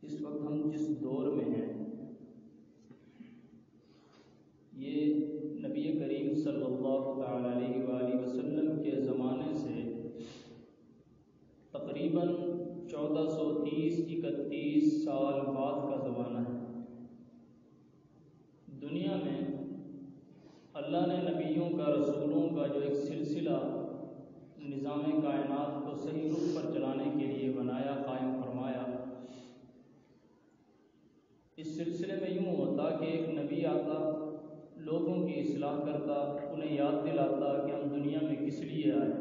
اس وقت ہم جس دور میں ہیں یہ نبی کریم صلی اللہ تعالی علیہ وآلہ وسلم کے زمانے سے تقریباً 1430-31 سال بعد کا زمانہ ہے۔ دنیا میں اللہ نے نبیوں کا، رسولوں کا جو ایک سلسلہ نظام کائنات کو صحیح رخ پر چلانے کے لیے بنایا، قائم فرمایا، اس سلسلے میں یوں ہوتا کہ ایک نبی آتا، لوگوں کی اصلاح کرتا، انہیں یاد دلاتا کہ ہم دنیا میں کس لیے آئے،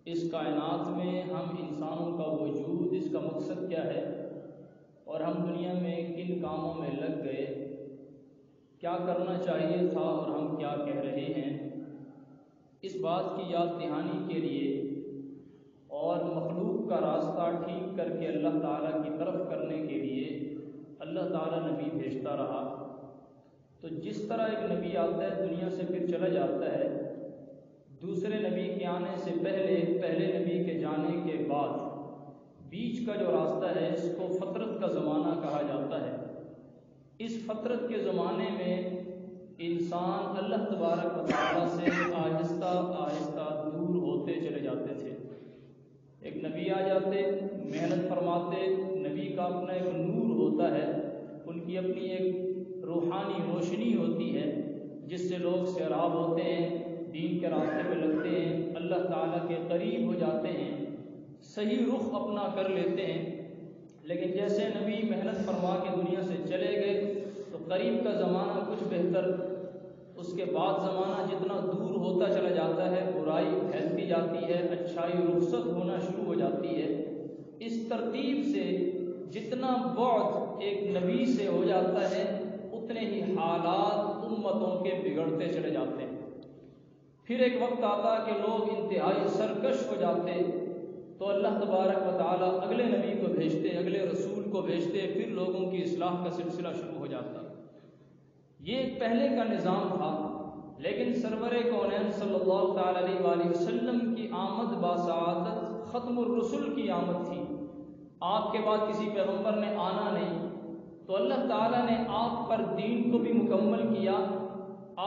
اس کائنات میں ہم انسانوں کا وجود، اس کا مقصد کیا ہے، اور ہم دنیا میں کن کاموں میں لگ گئے، کیا کرنا چاہیے تھا اور ہم کیا کہہ رہے ہیں۔ اس بات کی یاد دہانی کے لیے اور مخلوق کا راستہ ٹھیک کر کے اللہ تعالیٰ کی طرف کرنے کے لیے اللہ تعالیٰ نبی بھیجتا رہا۔ تو جس طرح ایک نبی آتا ہے، دنیا سے پھر چلا جاتا ہے، دوسرے نبی کے آنے سے پہلے نبی کے جانے کے بعد بیچ کا جو راستہ ہے، اس کو فترت کا زمانہ کہا جاتا ہے۔ اس فترت کے زمانے میں انسان اللہ تبارک و تعالیٰ سے آہستہ آہستہ دور ہوتے چلے جاتے تھے۔ ایک نبی آ جاتے، محنت فرماتے، نبی کا اپنا ایک نور ہوتا ہے، ان کی اپنی ایک روحانی روشنی ہوتی ہے جس سے لوگ سیراب ہوتے ہیں، دین کے راستے پہ لگتے ہیں، اللہ تعالیٰ کے قریب ہو جاتے ہیں، صحیح رخ اپنا کر لیتے ہیں۔ لیکن جیسے نبی محنت فرما کے دنیا سے چلے گئے تو قریب کا زمانہ کچھ بہتر، اس کے بعد زمانہ جتنا دور ہوتا چلا جاتا ہے، برائی پھیلتی جاتی ہے، اچھائی رخصت ہونا شروع ہو جاتی ہے۔ اس ترتیب سے جتنا بعد ایک نبی سے ہو جاتا ہے، اتنے ہی حالات امتوں کے بگڑتے چلے جاتے ہیں۔ پھر ایک وقت آتا کہ لوگ انتہائی سرکش ہو جاتے، تو اللہ تبارک و تعالیٰ اگلے نبی کو بھیجتے، اگلے رسول کو بھیجتے، پھر لوگوں کی اصلاح کا سلسلہ شروع ہو جاتا۔ یہ پہلے کا نظام تھا، لیکن سرور کونین صلی اللہ تعالی علیہ وآلہ وسلم کی آمد باسعادت ختم الرسل کی آمد تھی۔ آپ کے بعد کسی پیغمبر نے آنا نہیں، تو اللہ تعالیٰ نے آپ پر دین کو بھی مکمل کیا،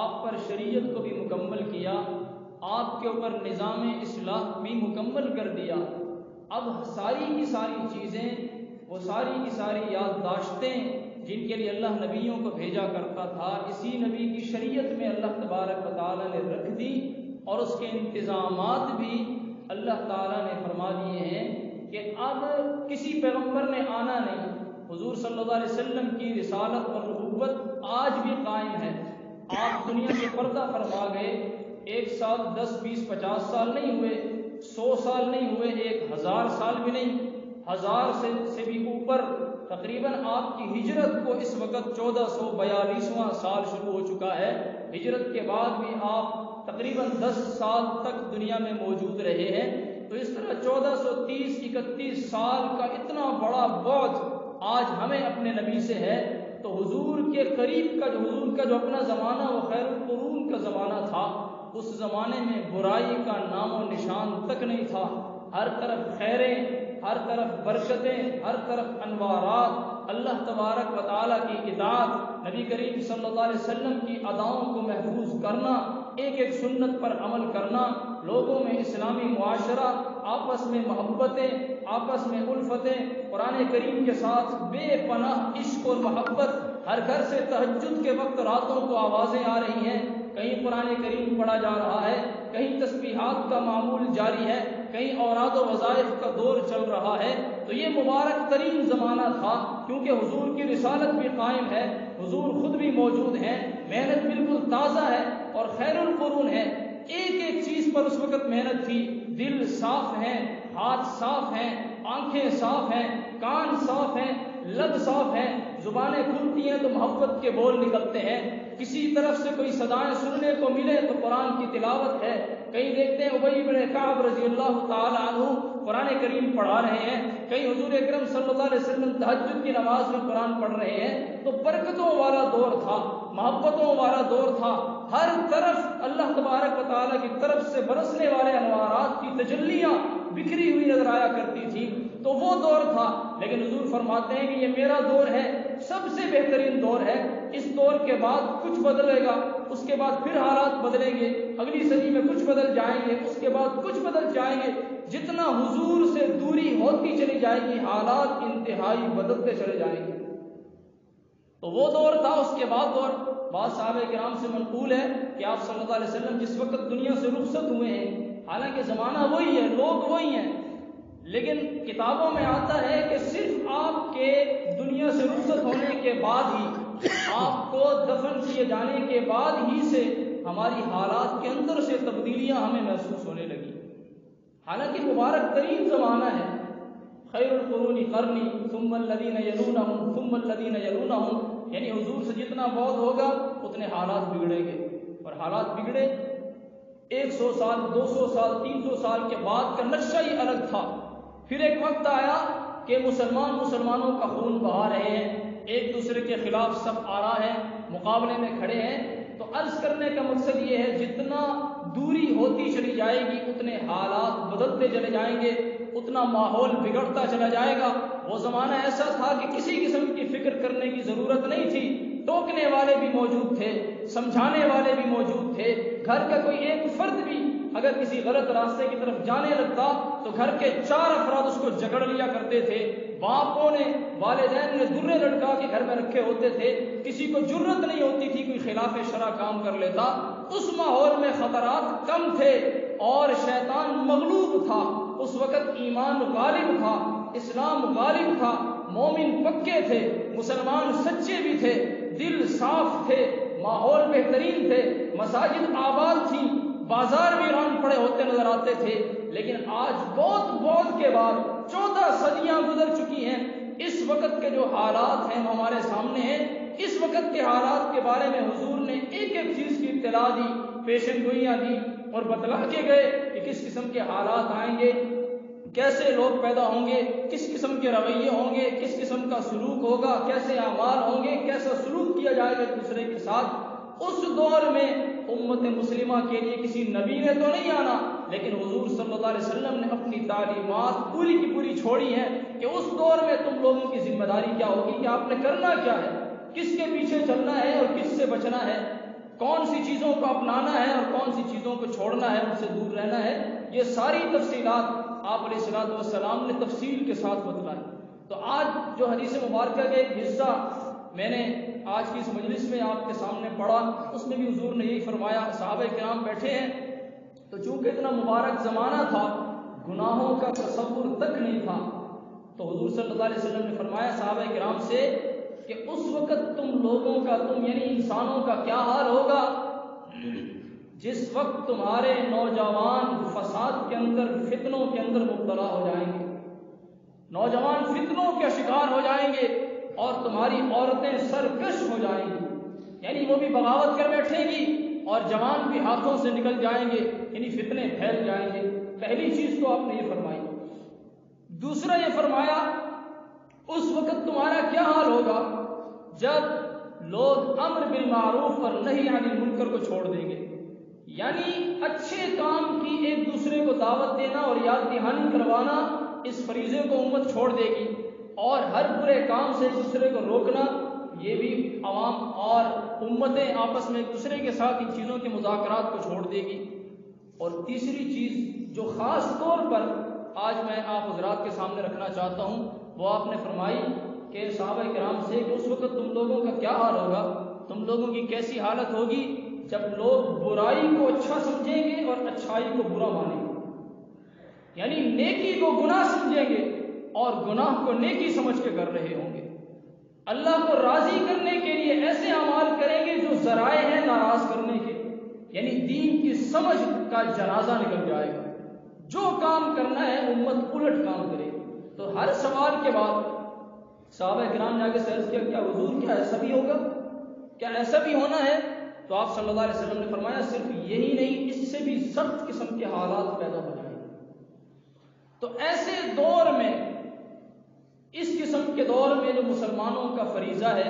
آپ پر شریعت کو بھی مکمل کیا، آپ کے اوپر نظام اصلاح بھی مکمل کر دیا۔ اب ساری کی ساری چیزیں، وہ ساری کی ساری یادداشتیں جن کے لیے اللہ نبیوں کو بھیجا کرتا تھا، اسی نبی کی شریعت میں اللہ تبارک و تعالیٰ نے رکھ دی، اور اس کے انتظامات بھی اللہ تعالیٰ نے فرما دیے ہیں کہ اب کسی پیغمبر نے آنا نہیں، حضور صلی اللہ علیہ وسلم کی رسالت اور نبوت آج بھی قائم ہے۔ آپ دنیا سے پردہ فرما گئے، 1 سال 10 20 50 سال نہیں ہوئے، 100 سال نہیں ہوئے، 1000 سال بھی نہیں، 1000 سے بھی اوپر تقریباً آپ کی ہجرت کو اس وقت 1442واں سال شروع ہو چکا ہے۔ ہجرت کے بعد بھی آپ تقریباً 10 سال تک دنیا میں موجود رہے ہیں۔ تو اس طرح 1430-31 سال کا اتنا بڑا بعد آج ہمیں اپنے نبی سے ہے۔ تو حضور کے قریب کا حضور کا جو اپنا زمانہ، وہ خیر القرون کا زمانہ تھا، اس زمانے میں برائی کا نام و نشان تک نہیں تھا۔ ہر طرف خیریں، ہر طرف برکتیں، ہر طرف انوارات، اللہ تبارک و تعالیٰ کی اطاعت، نبی کریم صلی اللہ علیہ وسلم کی اداؤں کو محفوظ کرنا، ایک ایک سنت پر عمل کرنا، لوگوں میں اسلامی معاشرہ، آپس میں محبتیں، آپس میں الفتیں، قرآن کریم کے ساتھ بے پناہ عشق اور محبت۔ ہر گھر سے تہجد کے وقت راتوں کو آوازیں آ رہی ہیں، کہیں قرآن کریم پڑھا جا رہا ہے، کہیں تسبیحات کا معمول جاری ہے، کہیں اوراد و وظائف کا دور چل رہا ہے۔ تو یہ مبارک ترین زمانہ تھا، کیونکہ حضور کی رسالت بھی قائم ہے، حضور خود بھی موجود ہیں، محنت بالکل تازہ ہے اور خیر القرون ہے۔ ایک ایک چیز پر اس وقت محنت تھی، دل صاف ہیں، ہاتھ صاف ہیں، آنکھیں صاف ہیں، کان صاف ہیں، لب صاف ہیں، زبانیں کھلتی ہیں تو محبت کے بول نکلتے ہیں۔ کسی طرف سے کوئی صدائیں سننے کو ملے تو قرآن کی تلاوت ہے۔ کہیں دیکھتے ہیں ابی بن کعب رضی اللہ تعالی عنہ قرآن کریم پڑھا رہے ہیں، کہیں حضور اکرم صلی اللہ علیہ وسلم تہجد کی نماز میں قرآن پڑھ رہے ہیں۔ تو برکتوں والا دور تھا، محبتوں والا دور تھا، ہر طرف اللہ تبارک و تعالیٰ کی طرف سے برسنے والے انوارات کی تجلیاں بکھری ہوئی نظر آیا کرتی تھی۔ تو وہ دور تھا، لیکن حضور فرماتے ہیں کہ یہ میرا دور ہے، سب سے بہترین دور ہے، اس دور کے بعد کچھ بدلے گا، اس کے بعد پھر حالات بدلیں گے، اگلی صدی میں کچھ بدل جائیں گے، اس کے بعد کچھ بدل جائیں گے، جتنا حضور سے دوری ہوتی چلی جائے گی حالات انتہائی بدلتے چلے جائیں گے۔ تو وہ دور تھا، اس کے بعد دور بعض صحابہ کرام سے منقول ہے کہ آپ صلی اللہ علیہ وسلم جس وقت دنیا سے رخصت ہوئے ہیں، حالانکہ زمانہ وہی ہے، لوگ وہی ہیں، لیکن کتابوں میں آتا ہے کہ صرف آپ کے دنیا سے رخصت ہونے کے بعد ہی، آپ کو دفن کیے جانے کے بعد ہی سے ہماری حالات کے اندر سے تبدیلیاں ہمیں محسوس ہونے لگی، حالانکہ مبارک ترین زمانہ ہے، خیر القرون قرنی ثم الذین یلونہم ثم الذین یلونہم، یعنی حضور سے جتنا بعد ہوگا اتنے حالات بگڑیں گے، اور حالات بگڑے 100 سال 200 سال 300 سال کے بعد کا نقشہ ہی الگ تھا۔ پھر ایک وقت آیا کہ مسلمانوں کا خون بہا رہے ہیں، ایک دوسرے کے خلاف سب آرا ہیں، مقابلے میں کھڑے ہیں، تو عرض کرنے کا مقصد یہ ہے جتنا دوری ہوتی چلی جائے گی اتنے حالات بدلتے چلے جائیں گے، اتنا ماحول بگڑتا چلا جائے گا۔ وہ زمانہ ایسا تھا کہ کسی قسم کی فکر کرنے کی ضرورت نہیں تھی، ٹوکنے والے بھی موجود تھے، سمجھانے والے بھی موجود تھے، گھر کا کوئی ایک فرد بھی اگر کسی غلط راستے کی طرف جانے لگتا تو گھر کے 4 افراد اس کو جکڑ لیا کرتے تھے، باپوں نے والدین نے درے لٹکا کے گھر میں رکھے ہوتے تھے، کسی کو جرت نہیں ہوتی تھی کوئی خلاف شرع کام کر لیتا۔ اس ماحول میں خطرات کم تھے اور شیطان مغلوب تھا، اس وقت ایمان غالب تھا، اسلام غالب تھا، مومن پکے تھے، مسلمان سچے بھی تھے، دل صاف تھے، ماحول بہترین تھے، مساجد آباد تھیں، بازار ویران پڑے ہوتے نظر آتے تھے۔ لیکن آج بہت کے بعد 14 صدیاں گزر چکی ہیں، اس وقت کے جو حالات ہیں وہ ہمارے سامنے ہیں۔ اس وقت کے حالات کے بارے میں حضور نے ایک چیز کی اطلاع دی، پیشن گوئیاں دی اور بتلا کے گئے کہ کس قسم کے حالات آئیں گے، کیسے لوگ پیدا ہوں گے، کس قسم کے رویے ہوں گے، کس قسم کا سلوک ہوگا، کیسے اعمال ہوں گے، کیسا سلوک کیا جائے گا ایک دوسرے کے ساتھ۔ اس دور میں امت مسلمہ کے لیے کسی نبی نے تو نہیں آنا، لیکن حضور صلی اللہ علیہ وسلم نے اپنی تعلیمات پوری کی پوری چھوڑی ہیں کہ اس دور میں تم لوگوں کی ذمہ داری کیا ہوگی، کہ آپ نے کرنا کیا ہے، کس کے پیچھے چلنا ہے اور کس سے بچنا ہے، کون سی چیزوں کو اپنانا ہے اور کون سی چیزوں کو چھوڑنا ہے، ان سے دور رہنا ہے۔ یہ ساری تفصیلات آپ علیہ الصلوۃ والسلام نے تفصیل کے ساتھ بتلائی۔ تو آج جو حدیث مبارکہ کا ایک حصہ میں نے آج کی اس مجلس میں آپ کے سامنے پڑھا، اس میں بھی حضور نے یہی فرمایا، صحابہ کرام بیٹھے ہیں تو چونکہ اتنا مبارک زمانہ تھا، گناہوں کا تصور تک نہیں تھا، تو حضور صلی اللہ علیہ وسلم نے فرمایا صحابہ کرام سے کہ اس وقت تم لوگوں کا، تم یعنی انسانوں کا کیا حال ہوگا جس وقت تمہارے نوجوان فساد کے اندر، فتنوں کے اندر مبتلا ہو جائیں گے، نوجوان فتنوں کے شکار ہو جائیں گے اور تمہاری عورتیں سرکش ہو جائیں گی، یعنی وہ بھی بغاوت کر بیٹھیں گی اور جوان بھی ہاتھوں سے نکل جائیں گے، یعنی فتنے پھیل جائیں گے۔ پہلی چیز تو آپ نے یہ فرمائی۔ دوسرا یہ فرمایا اس وقت تمہارا کیا حال ہوگا جب لوگ امر بالمعروف اور نہی عن المنکر کو چھوڑ دیں گے، یعنی اچھے کام کی ایک دوسرے کو دعوت دینا اور یاد دہانی کروانا، اس فریضے کو امت چھوڑ دے گی، اور ہر برے کام سے ایک دوسرے کو روکنا، یہ بھی عوام اور امتیں آپس میں ایک دوسرے کے ساتھ ان چیزوں کے مذاکرات کو چھوڑ دے گی۔ اور تیسری چیز جو خاص طور پر آج میں آپ حضرات کے سامنے رکھنا چاہتا ہوں، وہ آپ نے فرمائی کہ صحابہ کرام سے کہ اس وقت تم لوگوں کا کیا حال ہوگا، تم لوگوں کی کیسی حالت ہوگی جب لوگ برائی کو اچھا سمجھیں گے اور اچھائی کو برا مانیں گے، یعنی نیکی کو گناہ سمجھیں گے اور گناہ کو نیکی سمجھ کے کر رہے ہوں گے، اللہ کو راضی کرنے کے لیے ایسے اعمال کریں گے جو ذرائع ہیں ناراض کرنے کے، یعنی دین کی سمجھ کا جنازہ نکل جائے گا، جو کام کرنا ہے امت الٹ کام کرے گی۔ تو ہر سوال کے بعد صحابہ کرام نے آگے سے عرض کیا کیا حضور کیا ایسا بھی ہوگا، کیا ایسا بھی ہونا ہے؟ تو آپ صلی اللہ علیہ وسلم نے فرمایا صرف یہی نہیں، اس سے بھی سخت قسم کے حالات پیدا ہو جائیں گے۔ تو ایسے دور میں، اس قسم کے دور میں جو مسلمانوں کا فریضہ ہے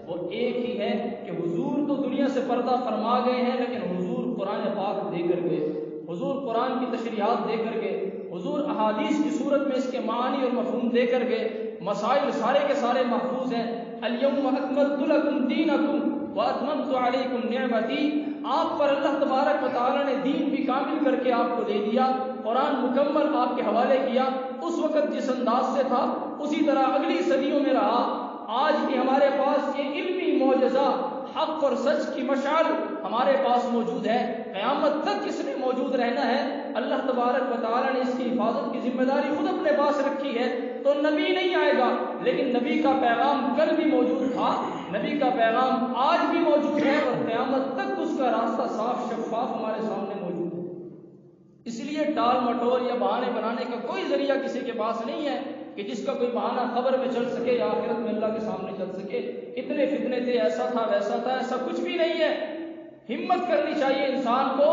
وہ ایک ہی ہے کہ حضور تو دنیا سے پردہ فرما گئے ہیں، لیکن حضور قرآن پاک دے کر گئے، حضور قرآن کی تشریحات دے کر گئے، حضور احادیث کی صورت میں اس کے معنی اور مفہوم دے کر گئے. مسائل سارے کے سارے محفوظ ہیں. الیوم اکملت لکم دینکم واتممت علیکم نعمتی. آپ پر اللہ تبارک و تعالیٰ نے دین بھی کامل کر کے آپ کو دے دیا، قرآن مکمل آپ کے حوالے کیا. اس وقت جس انداز سے تھا اسی طرح اگلی صدیوں میں رہا. آج بھی ہمارے پاس یہ علمی معجزہ، حق اور سچ کی مشعل ہمارے پاس موجود ہے. قیامت تک اس نے موجود رہنا ہے. اللہ تبارک و تعالیٰ نے اس کی حفاظت کی ذمہ داری خود اپنے پاس رکھی ہے. تو نبی نہیں آئے گا، لیکن نبی کا پیغام کل بھی موجود تھا، نبی کا پیغام آج بھی موجود ہے، اور قیامت تک اس کا راستہ صاف شفاف ہمارے سامنے موجود ہے. اس لیے ٹال مٹول یا بہانے بنانے کا کوئی ذریعہ کسی کے پاس نہیں ہے کہ جس کا کوئی بہانہ خبر میں چل سکے یا آخرت میں اللہ کے سامنے چل سکے. اتنے فتنے تھے، ایسا تھا ویسا تھا، ایسا کچھ بھی نہیں ہے. ہمت کرنی چاہیے انسان کو،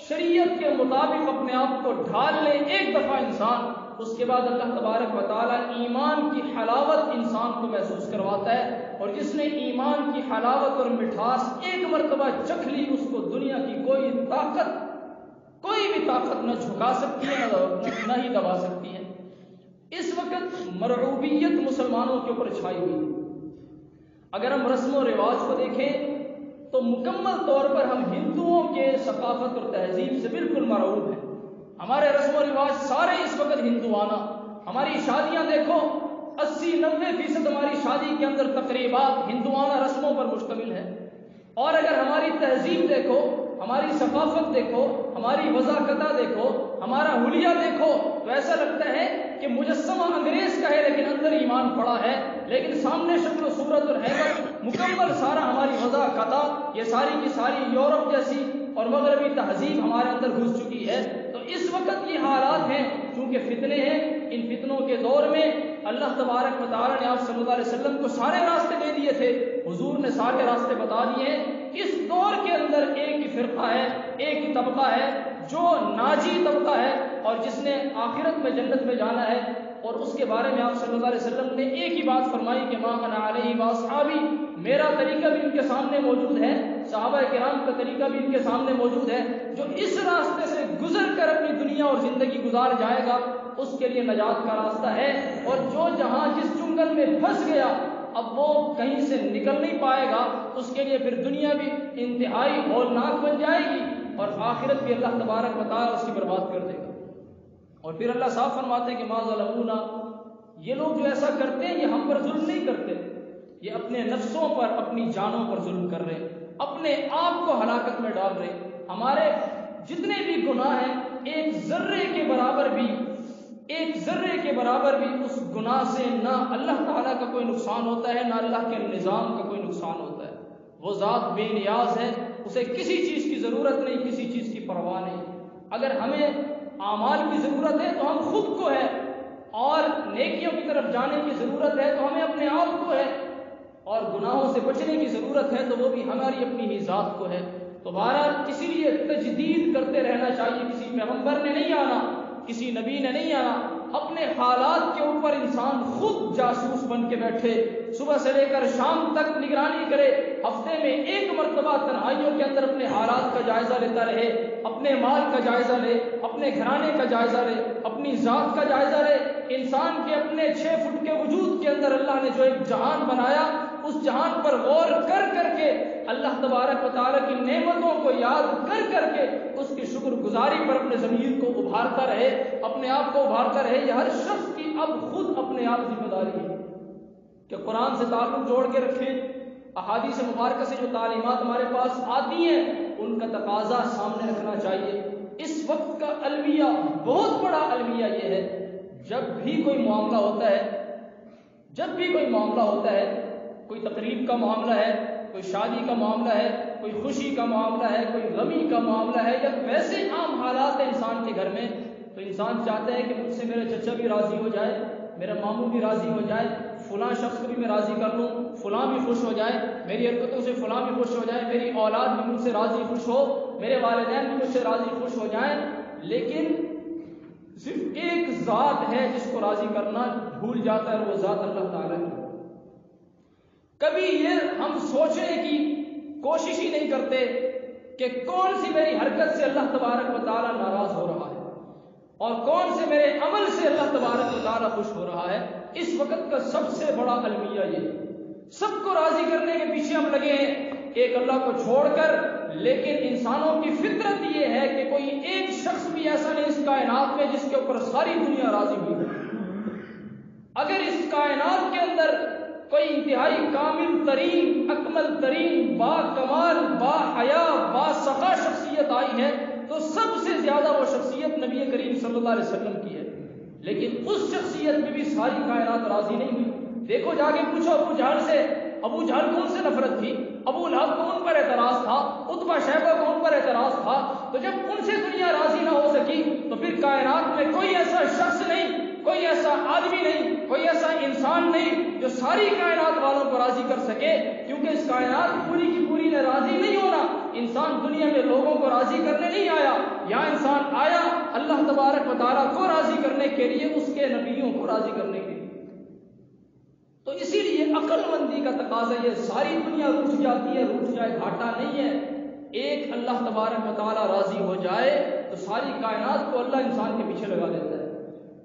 شریعت کے مطابق اپنے آپ کو ڈھال لے ایک دفعہ انسان، اس کے بعد اللہ تبارک و تعالیٰ ایمان کی حلاوت انسان کو محسوس کرواتا ہے. اور جس نے ایمان کی حلاوت اور مٹھاس ایک مرتبہ چکھ لی، اس کو دنیا کی کوئی بھی طاقت نہ جھکا سکتی ہے نہ ہی دبا سکتی ہے. اس وقت مرعوبیت مسلمانوں کے اوپر چھائی ہوئی. اگر ہم رسم و رواج کو دیکھیں تو مکمل طور پر ہم ہندوؤں کے ثقافت اور تہذیب سے بالکل مرعوب ہیں. ہمارے رسم و رواج سارے اس وقت ہندوانہ. ہماری شادیاں دیکھو، 80-90% ہماری شادی کے اندر تقریبات ہندوانہ رسموں پر مشتمل ہے. اور اگر ہماری تہذیب دیکھو، ہماری ثقافت دیکھو، ہماری وضاقتہ دیکھو، ہمارا حلیہ دیکھو، تو ایسا لگتا ہے کہ مجسمہ انگریز کا ہے لیکن اندر ایمان پڑا ہے. لیکن سامنے شکل و صورت اور حیبت مکمل سارا ہماری وضاقتہ، یہ ساری کی ساری یورپ جیسی اور مغربی تہذیب ہمارے اندر گھس چکی ہے. تو اس وقت یہ حالات ہیں، چونکہ فتنے ہیں. ان فتنوں کے دور میں اللہ تبارک و تعالیٰ نے آپ صلی اللہ علیہ وسلم کو سارے راستے دے دیے تھے، حضور نے سارے راستے بتا دیے ہیں. اس دور کے اندر ایک ہی فرقہ ہے، ایک ہی طبقہ ہے جو ناجی طبقہ ہے اور جس نے آخرت میں جنت میں جانا ہے. اور اس کے بارے میں آپ صلی اللہ علیہ وسلم نے ایک ہی بات فرمائی کہ ما انا علیہ واصحابی، میرا طریقہ بھی ان کے سامنے موجود ہے، صحابہ کرام کا طریقہ بھی ان کے سامنے موجود ہے. جو اس راستے سے گزر کر اپنی دنیا اور زندگی گزار جائے گا اس کے لیے نجات کا راستہ ہے. اور جو جہاں جس چنگل میں پھنس گیا اب وہ کہیں سے نکل نہیں پائے گا، اس کے لیے پھر دنیا بھی انتہائی ہولناک بن جائے گی اور آخرت بھی اللہ تبارک و تعالیٰ اس کی برباد کر دے گا. اور پھر اللہ صاف فرماتے ہیں کہ ما ظلمونا، یہ لوگ جو ایسا کرتے ہیں یہ ہم پر ظلم نہیں کرتے، یہ اپنے نفسوں پر، اپنی جانوں پر ظلم کر رہے، اپنے آپ کو ہلاکت میں ڈال رہے. ہمارے جتنے بھی گناہ ہیں ایک ذرے کے برابر بھی اس گناہ سے نہ اللہ تعالیٰ کا کوئی نقصان ہوتا ہے، نہ اللہ کے نظام کا کوئی نقصان ہوتا ہے. وہ ذات بے نیاز ہے، اسے کسی چیز کی ضرورت نہیں، کسی چیز کی پرواہ نہیں. اگر ہمیں اعمال کی ضرورت ہے تو ہم خود کو ہے، اور نیکیوں کی طرف جانے کی ضرورت ہے تو ہمیں اپنے آپ کو ہے، اور گناہوں سے بچنے کی ضرورت ہے تو وہ بھی ہماری اپنی ہی ذات کو ہے. تو بہرحال اسی لیے تجدید کرتے رہنا چاہیے. کسی پیغمبر نے نہیں آنا، کسی نبی نے نہیں آنا. اپنے حالات کے اوپر انسان خود جاسوس بن کے بیٹھے، صبح سے لے کر شام تک نگرانی کرے، ہفتے میں ایک مرتبہ تنہائیوں کے اندر اپنے حالات کا جائزہ لیتا رہے، اپنے مال کا جائزہ لے، اپنے گھرانے کا جائزہ لے، اپنی ذات کا جائزہ لے. انسان کے اپنے 6 فٹ کے وجود کے اندر اللہ نے جو ایک جہان بنایا، اس جہان پر غور کر کے اللہ تبارک و تعالیٰ کی نعمتوں کو یاد کر کے اس کی شکر گزاری پر اپنے ضمیر کو ابھارتا رہے، اپنے آپ کو ابھارتا رہے. یہ ہر شخص کی اب خود اپنے آپ ذمہ داری ہے کہ قرآن سے تعلق جوڑ کے رکھیں. احادیث مبارکہ سے جو تعلیمات ہمارے پاس آتی ہیں ان کا تقاضا سامنے رکھنا چاہیے. اس وقت کا المیہ، بہت بڑا المیہ یہ ہے، جب بھی کوئی معاملہ ہوتا ہے، کوئی تقریب کا معاملہ ہے، کوئی شادی کا معاملہ ہے، کوئی خوشی کا معاملہ ہے، کوئی غمی کا معاملہ ہے، یا ویسے عام حالات ہیں انسان کے گھر میں، تو انسان چاہتا ہے کہ مجھ سے میرا چچا بھی راضی ہو جائے، میرا ماموں بھی راضی ہو جائے، فلاں شخص کو بھی میں راضی کر لوں، فلاں بھی خوش ہو جائے، میری حرکتوں سے فلاں بھی خوش ہو جائے، میری اولاد بھی مجھ سے راضی خوش ہو، میرے والدین بھی مجھ سے راضی خوش ہو جائیں. لیکن صرف ایک ذات ہے جس کو راضی کرنا بھول جاتا ہے، اور وہ ذات اللہ تعالیٰ کی. کبھی یہ ہم سوچنے کی کوشش ہی نہیں کرتے کہ کون سی میری حرکت سے اللہ تبارک و تعالیٰ ناراض ہو رہا ہے. اور کون سے میرے عمل سے اللہ تبارک و تعالیٰ خوش ہو رہا ہے. اس وقت کا سب سے بڑا المیہ یہ ہے. سب کو راضی کرنے کے پیچھے ہم لگے ہیں ایک اللہ کو چھوڑ کر، لیکن انسانوں کی فطرت یہ ہے کہ کوئی ایک شخص بھی ایسا نہیں اس کائنات میں جس کے اوپر ساری دنیا راضی ہوئی ہے. اگر اس کائنات کے اندر کوئی انتہائی کامل ترین، اکمل ترین، با کمال، با حیا، با سخا شخصیت آئی ہے تو سب سے زیادہ وہ شخصیت نبی کریم صلی اللہ علیہ وسلم کی ہے. لیکن اس شخصیت میں بھی ساری کائنات راضی نہیں ہوئی. دیکھو جا کے پوچھو ابو جہل سے، ابو جہل کو ان سے نفرت تھی، ابو لہب کو ان پر اعتراض تھا، عتبہ شیبہ کو ان پر اعتراض تھا. تو جب ان سے دنیا راضی نہ ہو سکی تو پھر کائنات میں کوئی ایسا شخص نہیں، کوئی ایسا آدمی نہیں، کوئی ایسا انسان نہیں جو ساری کائنات والوں کو راضی کر سکے. کیونکہ اس کائنات پوری کی پوری نے راضی نہیں ہونا. انسان دنیا میں لوگوں کو راضی کرنے نہیں آیا، یہاں انسان آیا اللہ تبارک و تعالیٰ کو راضی کرنے کے لیے، اس کے نبیوں کو راضی کرنے کے لیے. تو اسی لیے عقل مندی کا تقاضا یہ، ساری دنیا روٹھ جاتی ہے، روٹھ جائے گھاٹا نہیں ہے. ایک اللہ تبارک و تعالیٰ راضی ہو جائے تو ساری کائنات کو اللہ انسان کے پیچھے لگا دیتا ہے،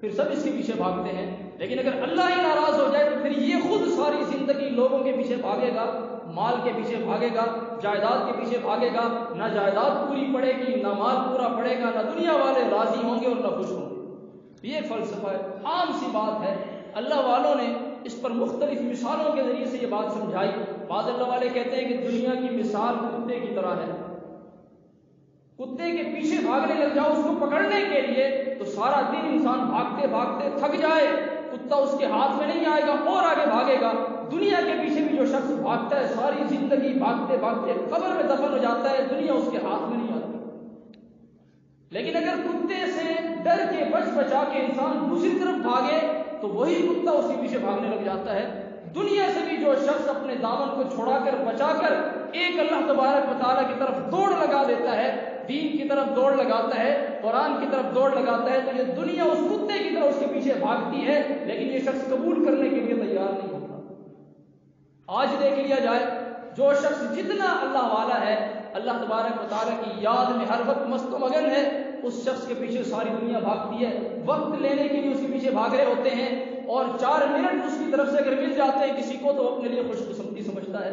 پھر سب اس کے پیچھے بھاگتے ہیں. لیکن اگر اللہ ہی ناراض ہو جائے تو پھر یہ خود ساری زندگی لوگوں کے پیچھے بھاگے گا، مال کے پیچھے بھاگے گا، جائیداد کے پیچھے بھاگے گا. نہ جائیداد پوری پڑے گی، نہ مال پورا پڑے گا، نہ دنیا والے راضی ہوں گے اور نہ خوش ہوں گے. یہ فلسفہ ہے، عام سی بات ہے. اللہ والوں نے اس پر مختلف مثالوں کے ذریعے سے یہ بات سمجھائی. بعض اللہ والے کہتے ہیں کہ دنیا کی مثال کتے کی طرح ہے. کتے کے پیچھے بھاگنے لگ جاؤ اس کو پکڑنے کے لیے تو سارا دن انسان بھاگتے بھاگتے تھک جائے، کتا اس کے ہاتھ میں نہیں آئے گا اور آگے بھاگے گا. دنیا کے پیچھے بھی جو شخص بھاگتا ہے ساری زندگی بھاگتے بھاگتے قبر میں دفن ہو جاتا ہے، دنیا اس کے ہاتھ میں نہیں آتی. لیکن اگر کتے سے ڈر کے بچ بچا کے انسان دوسری طرف بھاگے تو وہی کتا اس کے پیچھے بھاگنے لگ جاتا ہے. دنیا سے بھی جو شخص اپنے دامن کو چھوڑا کر بچا کر ایک اللہ تبارک و تعالیٰ کی طرف دوڑ لگا دیتا ہے، دین کی طرف دوڑ لگاتا ہے، قرآن کی طرف دوڑ لگاتا ہے، تو یہ دنیا اس کتے کی طرح اس کے پیچھے بھاگتی ہے، لیکن یہ شخص قبول کرنے کے لیے تیار نہیں ہوتا. آج دیکھ لیا جائے جو شخص جتنا اللہ والا ہے، اللہ تبارک و تعالیٰ کی یاد میں ہر وقت مست و مگن ہے، اس شخص کے پیچھے ساری دنیا بھاگتی ہے. وقت لینے کے لیے اس کے پیچھے بھاگ رہے ہوتے ہیں اور 4 منٹ اس کی طرف سے اگر مل جاتے ہیں کسی کو تو اپنے لیے خوش قسمتی سمجھتا ہے.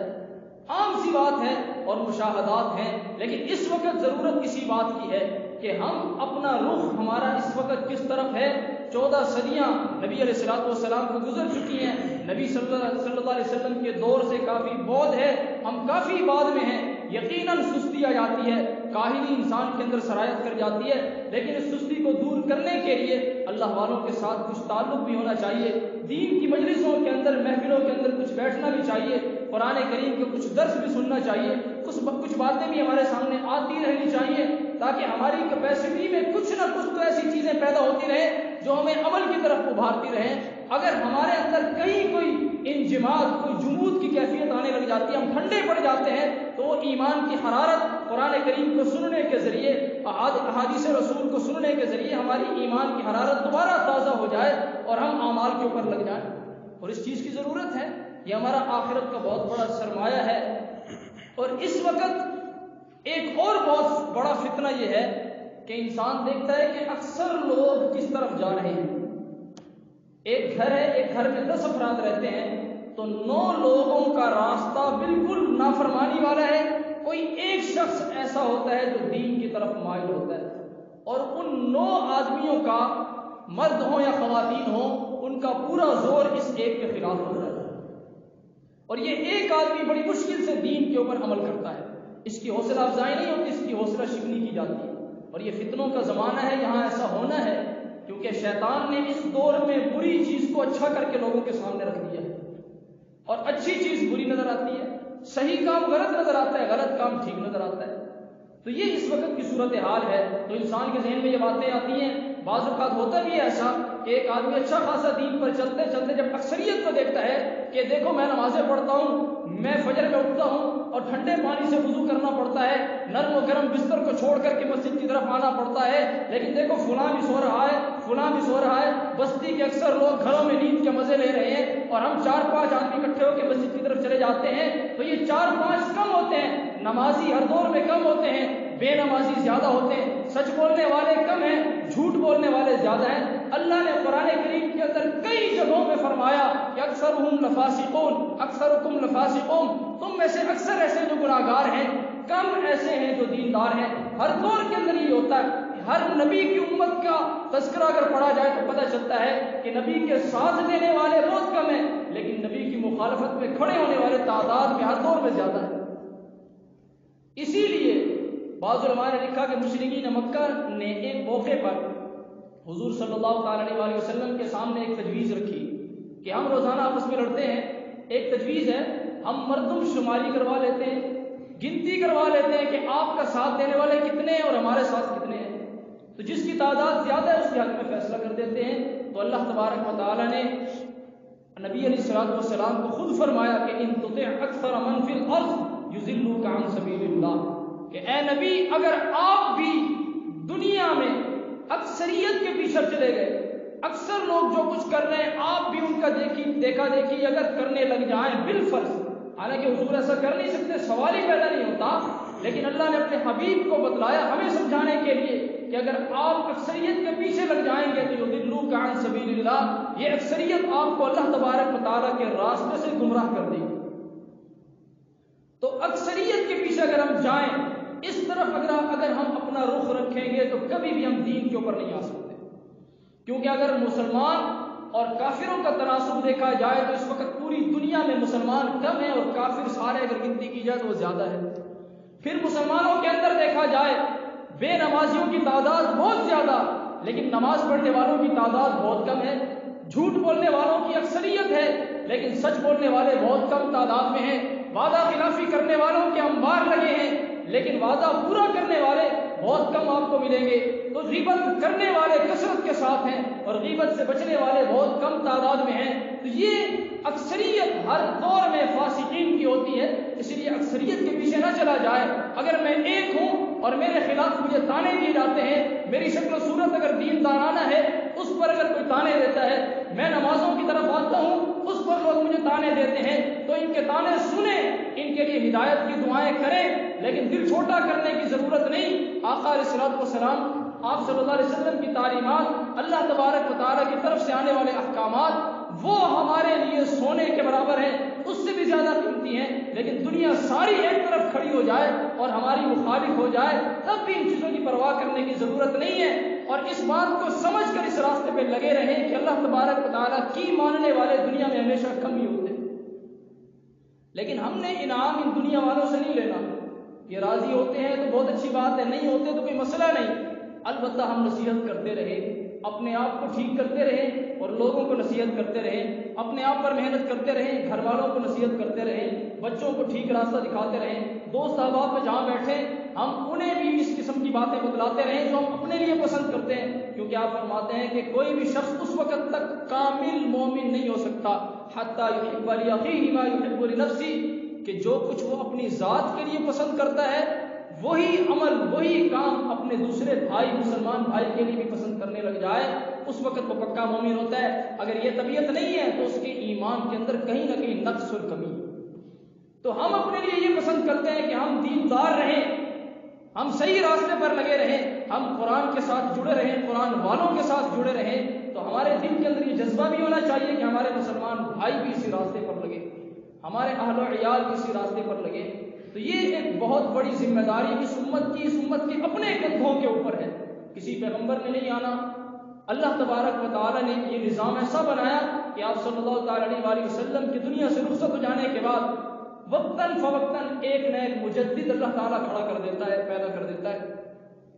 عام سی بات ہے اور مشاہدات ہیں. لیکن اس وقت ضرورت اسی بات کی ہے کہ ہم اپنا رخ ہمارا اس وقت کس طرف ہے. 14 صدیاں نبی علیہ الصلوۃ والسلام کو گزر چکی ہیں. نبی صلی اللہ علیہ وسلم کے دور سے کافی بعد ہے، ہم کافی بعد میں ہیں. یقیناً سستی آ جاتی ہے، کاہلی انسان کے اندر سرایت کر جاتی ہے، لیکن اس سستی کو دور کرنے کے لیے اللہ والوں کے ساتھ کچھ تعلق بھی ہونا چاہیے. دین کی مجلسوں کے اندر، محفلوں کے اندر کچھ بیٹھنا بھی چاہیے، قرآن کریم کے کچھ درس بھی سننا چاہیے، کچھ باتیں بھی ہمارے سامنے آتی رہنی چاہیے تاکہ ہماری کیپیسٹی میں کچھ نہ کچھ تو ایسی چیزیں پیدا ہوتی رہیں جو ہمیں عمل کی طرف ابھارتی رہیں. اگر ہمارے اندر کہیں کوئی انجماد، کوئی جمود کی کیفیت آنے لگ جاتی ہے، ہم ٹھنڈے پڑ جاتے ہیں، تو وہ ایمان کی حرارت قرآن کریم کو سننے کے ذریعے، احادیث رسول کو سننے کے ذریعے ہماری ایمان کی حرارت دوبارہ تازہ ہو جائے اور ہم اعمال کے اوپر لگ جائیں. اور اس چیز کی ضرورت ہے، یہ ہمارا آخرت کا بہت بڑا سرمایہ ہے. اور اس وقت ایک اور بہت بڑا فتنہ یہ ہے کہ انسان دیکھتا ہے کہ اکثر لوگ کس طرف جا رہے ہیں. ایک گھر ہے، ایک گھر میں 10 افراد رہتے ہیں تو 9 لوگوں کا راستہ بالکل نافرمانی والا ہے. کوئی ایک شخص ایسا ہوتا ہے جو دین کی طرف مائل ہوتا ہے، اور ان 9 آدمیوں کا، مرد ہوں یا خواتین ہوں، ان کا پورا زور اس ایک کے خلاف ہوتا ہے. اور یہ ایک آدمی بڑی مشکل سے دین کے اوپر عمل کرتا ہے. اس کی حوصلہ افزائی نہیں ہوتی، اس کی حوصلہ شکنی کی جاتی ہے. اور یہ فتنوں کا زمانہ ہے، یہاں ایسا ہونا ہے کیونکہ شیطان نے اس دور میں بری چیز کو اچھا کر کے لوگوں کے سامنے رکھ دیا ہے، اور اچھی چیز بری نظر آتی ہے، صحیح کام غلط نظر آتا ہے، غلط کام ٹھیک نظر آتا ہے. تو یہ اس وقت کی صورتحال ہے. تو انسان کے ذہن میں یہ باتیں آتی ہیں. بعض اوقات ہوتا بھی ایسا کہ ایک آدمی اچھا خاصا دین پر چلتے چلتے جب اکثریت کو دیکھتا ہے کہ دیکھو میں نمازیں پڑھتا ہوں، میں فجر میں اٹھتا ہوں اور ٹھنڈے پانی سے وضو کرنا پڑتا ہے، نرم و گرم بستر کو چھوڑ کر کے مسجد کی طرف آنا پڑتا ہے، لیکن دیکھو فلاں بھی سو رہا ہے، فلاں بھی سو رہا ہے، بستی کے اکثر لوگ گھروں میں نیند کے مزے لے رہے ہیں اور ہم 4-5 آدمی اکٹھے ہو کے مسجد کی طرف چلے جاتے ہیں. تو یہ 4-5 کم ہوتے ہیں، نمازی ہر دور میں کم ہوتے ہیں، بے نمازی زیادہ ہوتے ہیں. سچ بولنے والے کم ہیں، جھوٹ بولنے والے زیادہ ہیں۔ اللہ نے قرآن کریم کے اندر کئی جگہوں پہ فرمایا کہ اکثرہم لفاسقون، اکثرکم لفاسقون، تم میں سے اکثر ایسے جو گناہ گار ہیں، کم ایسے ہیں جو دیندار ہیں۔ ہر دور کے اندر یہ ہوتا ہے، ہر نبی کی امت کا تذکرہ اگر پڑھا جائے تو پتہ چلتا ہے کہ نبی کے ساتھ دینے والے بہت کم ہیں، لیکن نبی کی مخالفت میں کھڑے ہونے والے تعداد میں ہر دور میں زیادہ ہے۔ اسی لیے بعض علماء نے لکھا کہ مشرکین مکہ نے ایک موقع پر حضور صلی اللہ تعالی علیہ وسلم کے سامنے ایک تجویز رکھی کہ ہم روزانہ آپس میں لڑتے ہیں، ایک تجویز ہے، ہم مردم شماری کروا لیتے ہیں، گنتی کروا لیتے ہیں کہ آپ کا ساتھ دینے والے کتنے ہیں اور ہمارے ساتھ کتنے ہیں، تو جس کی تعداد زیادہ ہے اس کے حق میں فیصلہ کر دیتے ہیں۔ تو اللہ تبارک و تعالی نے نبی علیہ الصلوۃ والسلام کو خود فرمایا کہ ان تطع اکثر من فی الارض یضلوک عن سبیل اللہ، کہ اے نبی اگر آپ بھی دنیا میں اکثریت کے پیچھے چلے گئے، اکثر لوگ جو کچھ کر رہے ہیں آپ بھی ان کا دیکھا دیکھی اگر کرنے لگ جائیں بالفرض، حالانکہ حضور ایسا کر نہیں سکتے، سوال ہی پیدا نہیں ہوتا، لیکن اللہ نے اپنے حبیب کو بتلایا ہمیں سمجھانے کے لیے کہ اگر آپ اکثریت کے پیچھے لگ جائیں گے تو یضلوک عن سبیل اللہ، یہ اکثریت آپ کو اللہ تبارک و تعالیٰ کے راستے سے گمراہ کر دے گی۔ تو اکثریت کے پیچھے اگر ہم جائیں، اس طرف اگر ہم اپنا رخ رکھیں گے تو کبھی بھی ہم دین کے اوپر نہیں آ سکتے، کیونکہ اگر مسلمان اور کافروں کا تناسب دیکھا جائے تو اس وقت پوری دنیا میں مسلمان کم ہیں اور کافر سارے اگر گنتی کی جائے تو وہ زیادہ ہے۔ پھر مسلمانوں کے اندر دیکھا جائے بے نمازیوں کی تعداد بہت زیادہ، لیکن نماز پڑھنے والوں کی تعداد بہت کم ہے، جھوٹ بولنے والوں کی اکثریت ہے لیکن سچ بولنے والے بہت کم تعداد میں ہیں، وعدہ خلافی کرنے والوں کے انبار لگے ہیں لیکن وعدہ پورا کرنے والے بہت کم آپ کو ملیں گے۔ تو غیبت کرنے والے کثرت کے ساتھ ہیں اور غیبت سے بچنے والے بہت کم تعداد میں ہیں۔ تو یہ اکثریت ہر دور میں فاسقین کی ہوتی ہے، اس لیے اکثریت کے پیچھے نہ چلا جائے۔ اگر میں ایک ہوں اور میرے خلاف مجھے تانے دیے جاتے ہیں، میری شکل و صورت اگر دیندارانہ ہے اس پر اگر کوئی تانے دیتا ہے، میں نمازوں کی طرف آتا ہوں اس پر لوگ مجھے تانے دیتے ہیں، تو ان کے تانے سنیں، ان کے لیے ہدایت کی دعائیں کریں، لیکن دل چھوٹا کرنے کی ضرورت نہیں۔ آقا علیہ الصلوۃ والسلام، آپ صلی اللہ علیہ وسلم کی تعلیمات، اللہ تبارک و تعالیٰ کی طرف سے آنے والے احکامات وہ ہمارے لیے سونے کے برابر ہیں، اس سے بھی زیادہ قیمتی ہیں، لیکن دنیا ساری ایک طرف کھڑی ہو جائے اور ہماری مخالف ہو جائے تب بھی ان چیزوں کی پرواہ کرنے کی ضرورت نہیں ہے، اور اس بات کو سمجھ کر اس راستے پہ لگے رہیں کہ اللہ تبارک و تعالیٰ کی ماننے والے دنیا میں ہمیشہ کم ہی ہوتے ہیں، لیکن ہم نے انعام ان دنیا والوں سے نہیں لینا۔ یہ راضی ہوتے ہیں تو بہت اچھی بات ہے، نہیں ہوتے تو کوئی مسئلہ نہیں، البتہ ہم نصیحت کرتے رہیں، اپنے آپ کو ٹھیک کرتے رہیں اور لوگوں کو نصیحت کرتے رہیں، اپنے آپ پر محنت کرتے رہیں، گھر والوں کو نصیحت کرتے رہیں، بچوں کو ٹھیک راستہ دکھاتے رہیں، دوست احباب میں جہاں بیٹھے ہم انہیں بھی اس قسم کی باتیں بتلاتے رہیں جو ہم اپنے لیے پسند کرتے ہیں، کیونکہ آپ فرماتے ہیں کہ کوئی بھی شخص اس وقت تک کامل مومن نہیں ہو سکتا حتی یحب لأخیہ ما یحب لنفسہ، کہ جو کچھ وہ اپنی ذات کے لیے پسند کرتا ہے وہی عمل وہی کام اپنے دوسرے بھائی مسلمان بھائی کے لیے بھی پسند کرنے لگ جائے، اس وقت وہ پکا مومن ہوتا ہے۔ اگر یہ طبیعت نہیں ہے تو اس کے ایمان کے اندر کہیں نہ کہیں نقص اور کمی۔ تو ہم اپنے لیے یہ پسند کرتے ہیں کہ ہم دیندار رہیں، ہم صحیح راستے پر لگے رہیں، ہم قرآن کے ساتھ جڑے رہیں، قرآن والوں کے ساتھ جڑے رہیں، تو ہمارے دل کے اندر یہ جذبہ بھی ہونا چاہیے کہ ہمارے مسلمان بھائی بھی اسی راستے پر لگے، ہمارے اہل و عیال بھی اسی راستے پر لگے۔ تو یہ ایک بہت بڑی ذمہ داری اس امت کے اپنے کندھوں کے اوپر ہے، کسی پیغمبر نے نہیں آنا۔ اللہ تبارک و تعالیٰ نے یہ نظام ایسا بنایا کہ آپ صلی اللہ تعالی علیہ وسلم کی دنیا سے رخصت ہو جانے کے بعد وقتاً فوقتاً ایک نہ ایک مجدد اللہ تعالیٰ کھڑا کر دیتا ہے، پیدا کر دیتا ہے،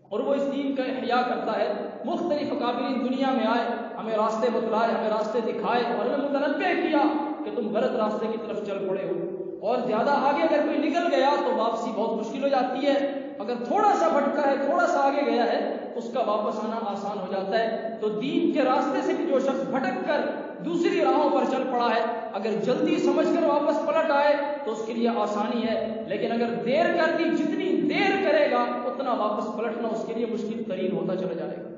اور وہ اس دین کا احیاء کرتا ہے۔ مختلف اکابرین دنیا میں آئے، ہمیں راستے بتلائے، ہمیں راستے دکھائے اور ہمیں متنبہ کیا کہ تم غلط راستے کی طرف چل پڑے ہو، اور زیادہ آگے اگر کوئی نکل گیا تو واپسی بہت مشکل ہو جاتی ہے، اگر تھوڑا سا بھٹکا ہے، تھوڑا سا آگے گیا ہے، اس کا واپس آنا آسان ہو جاتا ہے۔ تو دین کے راستے سے بھی جو شخص بھٹک کر دوسری راہوں پر چل پڑا ہے، اگر جلدی سمجھ کر واپس پلٹ آئے تو اس کے لیے آسانی ہے، لیکن اگر دیر کر دی، جتنی دیر کرے گا اتنا واپس پلٹنا اس کے لیے مشکل ترین ہوتا چلا جائے گا۔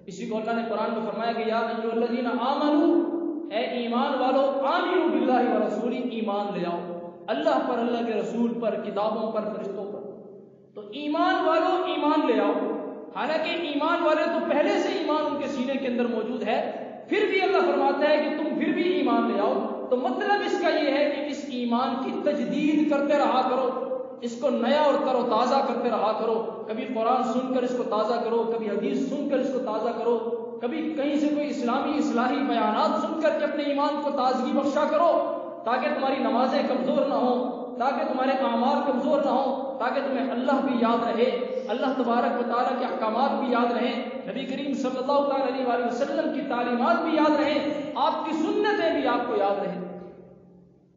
اسی کو اللہ نے قرآن میں فرمایا کہ یا ایھا الذین آمنوا، اے ایمان والو، آمنوا باللہ ورسولہ، ایمان لے آؤ اللہ پر، اللہ کے رسول پر، کتابوں پر، فرشتوں پر۔ تو ایمان والو ایمان لے آؤ۔ حالانکہ ایمان والے تو پہلے سے ایمان ان کے سینے کے اندر موجود ہے، پھر بھی اللہ فرماتا ہے کہ تم پھر بھی ایمان لے آؤ. تو مطلب اس کا یہ ہے کہ اس ایمان کی تجدید کرتے رہا کرو، اس کو نیا اور تر و تازہ کرتے رہا کرو. کبھی قرآن سن کر اس کو تازہ کرو، کبھی حدیث سن کر اس کو تازہ کرو، کبھی کہیں سے کوئی اسلامی اصلاحی بیانات سن کر کے اپنے ایمان کو تازگی بخشا کرو، تاکہ تمہاری نمازیں کمزور نہ ہوں، تاکہ تمہارے اعمال کمزور نہ ہوں، تاکہ تمہیں اللہ بھی یاد رہے، اللہ تبارک و تعالیٰ کے احکامات بھی یاد رہیں، نبی کریم صلی اللہ تعالیٰ علیہ وسلم کی تعلیمات بھی یاد رہیں، آپ کی سنتیں بھی آپ کو یاد رہیں،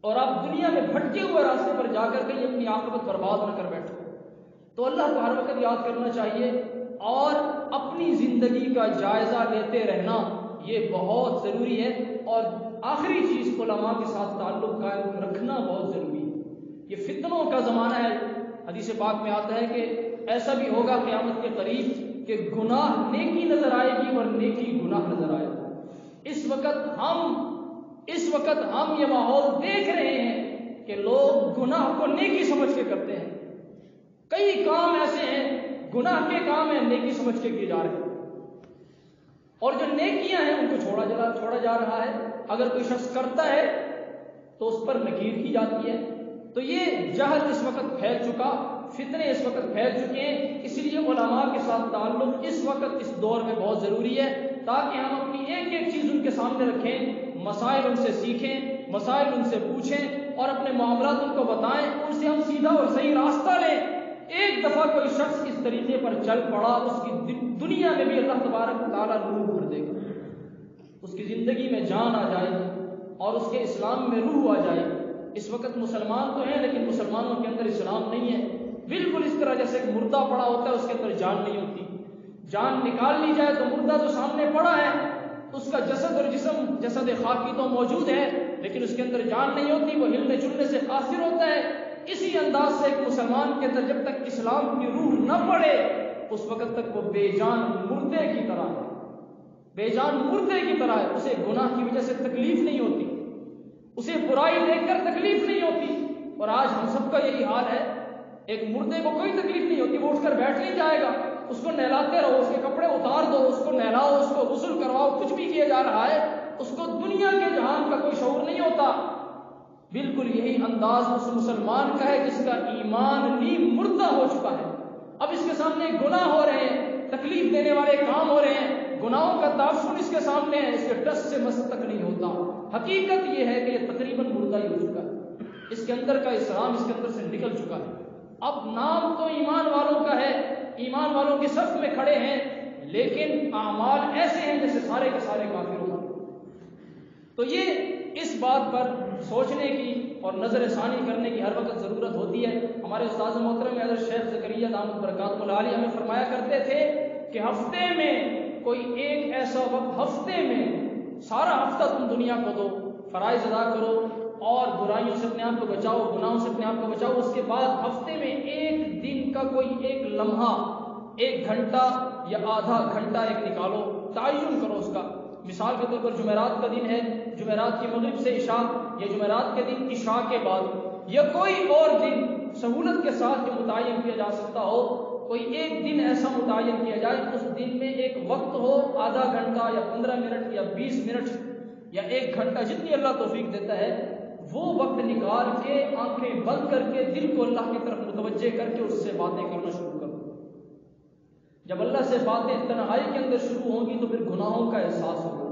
اور آپ دنیا میں بھٹکے ہوئے راستے پر جا کر کہیں اپنی عاقبت برباد نہ کر بیٹھو. تو اللہ کو ہر وقت یاد کرنا چاہیے، اور اپنی زندگی کا جائزہ لیتے رہنا یہ بہت ضروری ہے. اور آخری چیز علماء کے ساتھ تعلق قائم رکھنا بہت ضروری ہے. یہ فتنوں کا زمانہ ہے. حدیث پاک میں آتا ہے کہ ایسا بھی ہوگا قیامت کے قریب کہ گناہ نیکی نظر آئے گی اور نیکی گناہ نظر آئے گا. اس وقت ہم یہ ماحول دیکھ رہے ہیں کہ لوگ گناہ کو نیکی سمجھ کے کرتے ہیں. کئی کام ایسے ہیں گناہ کے کام ہیں نیکی سمجھ کے کیے جا رہے ہیں، اور جو نیکیاں ہیں ان کو چھوڑا جا رہا ہے. اگر کوئی شخص کرتا ہے تو اس پر نکیر کی جاتی ہے. تو یہ جہل اس وقت پھیل چکا، فتنے اس وقت پھیل چکے ہیں. اس لیے علماء کے ساتھ تعلق اس وقت اس دور میں بہت ضروری ہے، تاکہ ہم اپنی ایک ایک چیز ان کے سامنے رکھیں، مسائل ان سے سیکھیں، مسائل ان سے پوچھیں، اور اپنے معاملات ان کو بتائیں، ان سے ہم سیدھا اور صحیح راستہ لیں. ایک دفعہ کوئی شخص اس طریقے پر چل پڑا، اس کی دنیا میں بھی اللہ تبارک و تعالیٰ نور بھر دے گا، اس کی زندگی میں جان آ جائے گی اور اس کے اسلام میں روح آ جائے گی. اس وقت مسلمان تو ہیں لیکن مسلمانوں کے اندر اسلام نہیں ہے. بالکل اس طرح جیسے ایک مردہ پڑا ہوتا ہے، اس کے اندر جان نہیں ہوتی. جان نکال لی جائے تو مردہ تو سامنے پڑا ہے، اس کا جسد اور جسم جسد خاکی تو موجود ہے، لیکن اس کے اندر جان نہیں ہوتی، وہ ہلنے جلنے سے قاصر ہوتا ہے. اسی انداز سے ایک مسلمان کے اندر جب تک اسلام کی روح نہ پڑے اس وقت تک وہ بے جان مردے کی طرح ہے، بے جان مردے کی طرح ہے. اسے گناہ کی وجہ سے تکلیف نہیں ہوتی، اسے برائی دیکھ کر تکلیف نہیں ہوتی. اور آج ہم سب کا یہی حال ہے. ایک مردے کو کوئی تکلیف نہیں ہوتی، وہ اٹھ کر بیٹھ نہیں جائے گا، اس کو نہلاتے رہو، اس کے کپڑے اتار دو، اس کو نہلاؤ، اس کو غسل کرواؤ، کچھ بھی کیا جا رہا ہے، اس کو دنیا کے جہان کا کوئی شعور نہیں ہوتا. بالکل یہی انداز اس مسلمان کا ہے جس کا ایمان نیم مردہ ہو چکا ہے. اب اس کے سامنے گناہ ہو رہے ہیں، تکلیف دینے والے کام ہو رہے ہیں، گناہوں کا تعفن اس کے سامنے ہے، اس کے ٹس سے مس تک نہیں ہوتا. حقیقت یہ ہے کہ یہ تقریباً مردہ ہی ہو چکا ہے، اس کے اندر کا اسلام اس کے اندر سے نکل چکا ہے. اب نام تو ایمان والوں کا ہے، ایمان والوں کے صف میں کھڑے ہیں، لیکن اعمال ایسے ہیں جیسے سارے کے سارے کافر ہوں. تو یہ اس بات پر سوچنے کی اور نظر ثانی کرنے کی ہر وقت ضرورت ہوتی ہے. ہمارے استاد محترم حضرت شیخ زکریا دامت برکاتہ العالی ہمیں فرمایا کرتے تھے کہ ہفتے میں کوئی ایک ایسا وقت، ہفتے میں سارا ہفتہ تم دنیا کو دو، فرائض ادا کرو اور برائیوں سے اپنے آپ کو بچاؤ، گناہوں سے اپنے آپ کو بچاؤ. اس کے بعد ہفتے میں ایک دن کا کوئی ایک لمحہ، ایک گھنٹہ یا آدھا گھنٹہ ایک نکالو، تعین کرو اس کا. مثال کے طور پر جمعرات کا دن ہے، جمعرات کی مغرب سے عشاء، یا جمعرات کے دن عشاء کے بعد، یا کوئی اور دن سہولت کے ساتھ جو متعین کیا جا سکتا ہو، کوئی ایک دن ایسا متعین کیا جائے اس دن میں ایک وقت ہو، آدھا گھنٹہ یا 15 منٹ یا 20 منٹ یا ایک گھنٹہ، جتنی اللہ توفیق دیتا ہے، وہ وقت نکال کے آنکھیں بند کر کے دل کو اللہ کی طرف متوجہ کر کے اس سے باتیں کرنا شروع کرو. جب اللہ سے باتیں تنہائی کے اندر شروع ہوں گی تو پھر گناہوں کا احساس ہوگا،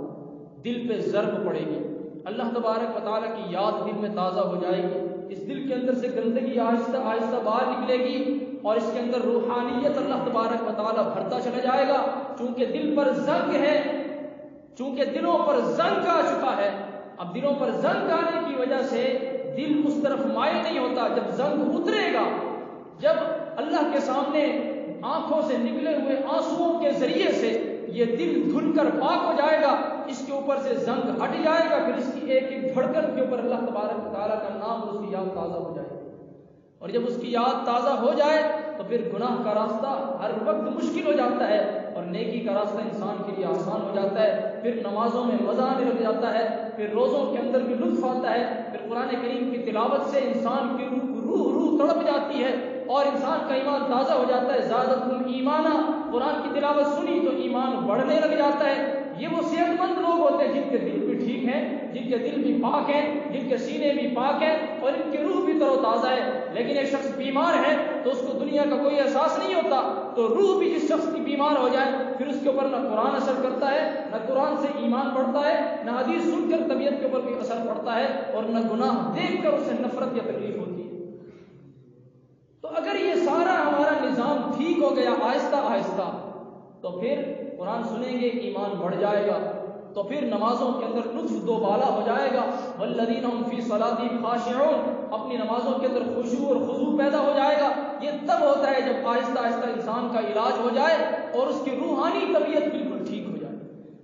دل پہ ضرب پڑے گی، اللہ تبارک و تعالیٰ کی یاد دل میں تازہ ہو جائے گی، اس دل کے اندر سے گندگی آہستہ آہستہ باہر نکلے گی اور اس کے اندر روحانیت اللہ تبارک و تعالیٰ بھرتا چلا جائے گا. چونکہ دل پر زنگ ہے، چونکہ دلوں پر زنگ آ چکا ہے، اب دلوں پر زنگ آنے کی وجہ سے دل اس طرف مائل نہیں ہوتا. جب زنگ اترے گا، جب اللہ کے سامنے آنکھوں سے نکلے ہوئے آنسوؤں کے ذریعے سے یہ دل دھل کر پاک ہو جائے گا، اس کے اوپر سے زنگ ہٹ جائے گا، پھر اس کی ایک ایک دھڑکن کے اوپر اللہ تبارک و تعالیٰ کا نام اور اس کی یاد تازہ ہو جائے گی. اور جب اس کی یاد تازہ ہو جائے تو پھر گناہ کا راستہ ہر وقت مشکل ہو جاتا ہے اور نیکی کا راستہ انسان کے لیے آسان ہو جاتا ہے. پھر نمازوں میں مزہ آنے لگ جاتا ہے، پھر روزوں کے اندر بھی لطف آتا ہے، پھر قرآن کریم کی تلاوت سے انسان کی روح روح تڑپ جاتی ہے اور انسان کا ایمان تازہ ہو جاتا ہے. زادتہم ایمانا, قرآن کی تلاوت سنی تو ایمان بڑھنے لگ جاتا ہے. یہ وہ صحت مند لوگ ہوتے ہیں جن کے دل بھی ٹھیک ہیں, جن کے دل بھی پاک ہیں, جن کے سینے بھی پاک ہیں اور ان کی روح بھی تر و تازہ ہے. لیکن ایک شخص بیمار ہے تو اس کو دنیا کا کوئی احساس نہیں ہوتا, تو روح بھی جس شخص کی بیمار ہو جائے پھر اس کے اوپر نہ قرآن اثر کرتا ہے, نہ قرآن سے ایمان بڑھتا ہے, نہ حدیث سن کر طبیعت کے اوپر بھی اثر پڑتا ہے, اور نہ گناہ دیکھ کر اسے نفرت یا تکلیف ہوتی ہے. تو اگر یہ سارا ہمارا نظام ٹھیک ہو گیا آہستہ آہستہ, تو پھر قرآن سنیں گے ایمان بڑھ جائے گا, تو پھر نمازوں کے اندر لطف دوبالا ہو جائے گا. والذین هم فی صلاتہم خاشعون, اپنی نمازوں کے اندر خشوع اور خضوع پیدا ہو جائے گا. یہ تب ہوتا ہے جب آہستہ آہستہ انسان کا علاج ہو جائے اور اس کی روحانی طبیعت بالکل ٹھیک ہو جائے.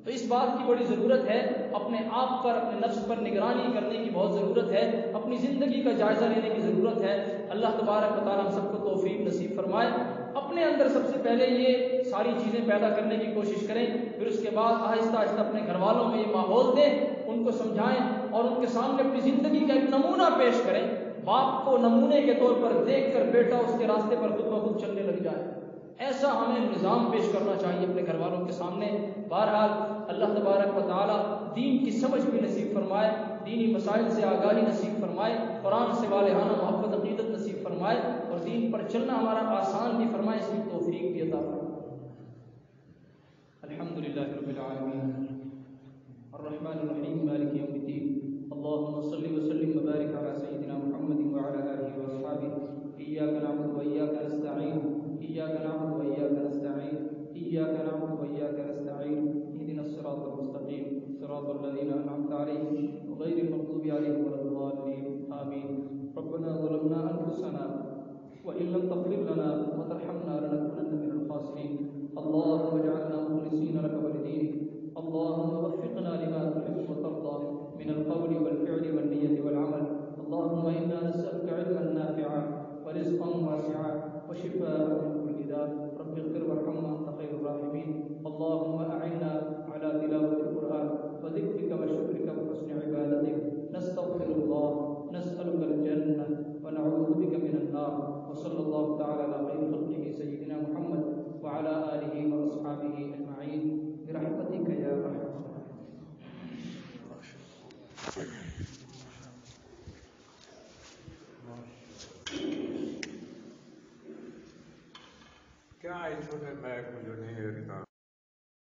تو اس بات کی بڑی ضرورت ہے, اپنے آپ پر, اپنے نفس پر نگرانی کرنے کی بہت ضرورت ہے, اپنی زندگی کا جائزہ لینے کی ضرورت ہے. اللہ تبارک و تعالیٰ ہم سب کو توفیق نصیب فرمائے. اپنے اندر سب سے پہلے یہ ساری چیزیں پیدا کرنے کی کوشش کریں, پھر اس کے بعد آہستہ آہستہ اپنے گھر والوں میں یہ ماحول دیں, ان کو سمجھائیں اور ان کے سامنے اپنی زندگی کا ایک نمونہ پیش کریں. باپ کو نمونے کے طور پر دیکھ کر بیٹا اس کے راستے پر خود بخود چلنے لگ جائے, ایسا ہمیں نظام پیش کرنا چاہیے اپنے گھر والوں کے سامنے. بہرحال اللہ تبارک و تعالی دین کی سمجھ بھی نصیب فرمائے, دینی مسائل سے آگاہی نصیب فرمائے, قرآن سے والہانہ محبت عقیدت نصیب فرمائے, اور دین پر چلنا ہمارا آسان بھی فرمائے, اس کی توفیق بھی عطا فرمائے. الحمدللہ رب العالمین الرحمن الرحیم مالک یوم الدین. اللهم صل وسلم وبارك على سيدنا محمد وعلى آله وأصحابه. إياك نعبد وإياك نستعين, إياك نعبد وإياك نستعين, إياك نعبد وإياك نستعين. اهدنا الصراط المستقيم, صراط الذين أنعمت عليهم غير المغضوب عليهم ولا الضالين, آمين. ربنا ظلمنا أنفسنا وإن لم تغفر لنا وترحمنا لنكونن من الخاسرين. اللهم اجعلنا مخلصين لك ولدينك. اللهم وفقنا لما تحب وترضى من القول والفعل والنية والعمل. اللهم إنا نسألك علما نافعا ورزقا واسعا وشفاء من كل داء. رب اغفر وارحم وأنت خير الراحمين. اللهم أعنا على تلاوة القرآن وذكرك وشكرك وحسن عبادتك. نستغفر الله, نسألك الجنة ونعوذ بك من النار. وصلى الله تعالى على خير خلقه سيدنا محمد وعلى آله وأصحابه أجمعين برحمتك يا أرحم الراحمين. کیا ایشو ہے؟ میں مجھے نہیں